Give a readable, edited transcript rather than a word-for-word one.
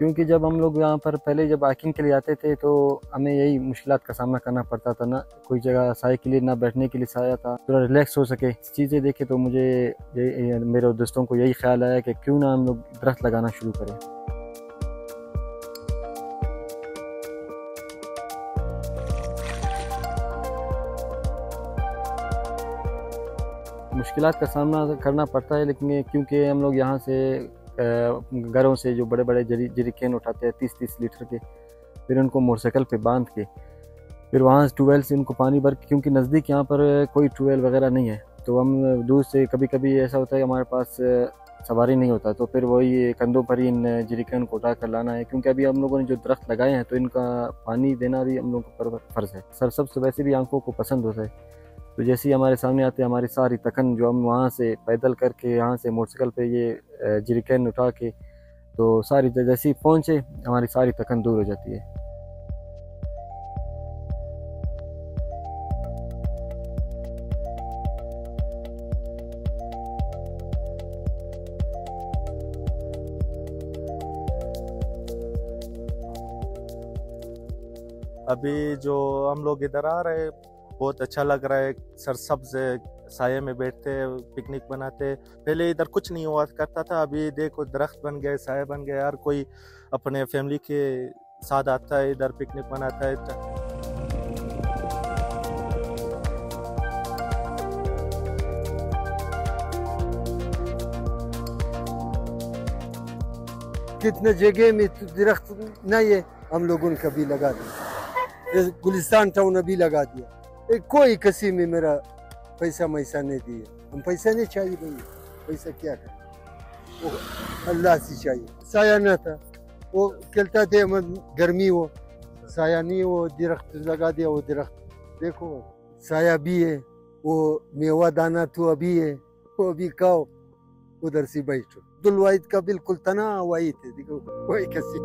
क्योंकि जब हम लोग यहाँ पर पहले जब हाइकिंग के लिए आते थे तो हमें यही मुश्किलात का सामना करना पड़ता था, ना कोई जगह साए के लिए, ना बैठने के लिए साया था, थोड़ा रिलैक्स हो सके। चीज़ें देखे तो मुझे मेरे दोस्तों को यही ख्याल आया कि क्यों ना हम लोग दरख्त लगाना शुरू करें। मुश्किलात का सामना करना पड़ता है, लेकिन क्योंकि हम लोग यहाँ से घरों से जो बड़े बड़े जरिकेन उठाते हैं 30-30 लीटर के, फिर उनको मोटरसाइकिल पे बांध के फिर वहाँ से ट्यूबवेल से उनको पानी भर के, क्योंकि नज़दीक यहाँ पर कोई ट्यूबवेल वगैरह नहीं है, तो हम दूर से कभी कभी ऐसा होता है हमारे पास सवारी नहीं होता, तो फिर वही कंधों पर ही इन जरिकेन को उठा कर लाना है। क्योंकि अभी हम लोगों ने जो दरख्त लगाए हैं तो इनका पानी देना भी हम लोगों पर फ़र्ज़ है। सरसब्ज़ तो वैसे भी आंखों को पसंद होता है, तो जैसे ही हमारे सामने आते हैं हमारी सारी तकन जो हम वहाँ से पैदल करके यहाँ से मोटरसाइकिल पे ये जरिकेन उठा के, तो सारी जैसे ही पहुँचे हमारी सारी तकन दूर हो जाती है। अभी जो हम लोग इधर आ रहे हैं बहुत अच्छा लग रहा है, सरसब्ज साये में बैठते पिकनिक बनाते। पहले इधर कुछ नहीं हुआ करता था, अभी देखो दरख्त बन गए, साये बन गए, हर कोई अपने फैमिली के साथ आता है, इधर पिकनिक मनाता है। कितने जगह में दरख्त नहीं है, हम लोगों ने कभी लगा दिया। गुलिस्तान टाउन अभी लगा दिया। कोई किसी में मेरा पैसा मैसा नहीं दिए, हम पैसा नहीं चाहिए भैया, पैसा क्या करें, वो अल्लाह से चाहिए। साया न था, वो कहता थे गर्मी हो, साया नहीं, वो दरख्त लगा दिया। वो दरख्त देखो साया भी है, वो मेवा दाना तो अभी है, वो अभी खाओ, उधर से बैठो। अब्दुल वाहिद का बिल्कुल तना वाहिद है, देखो कोई किसी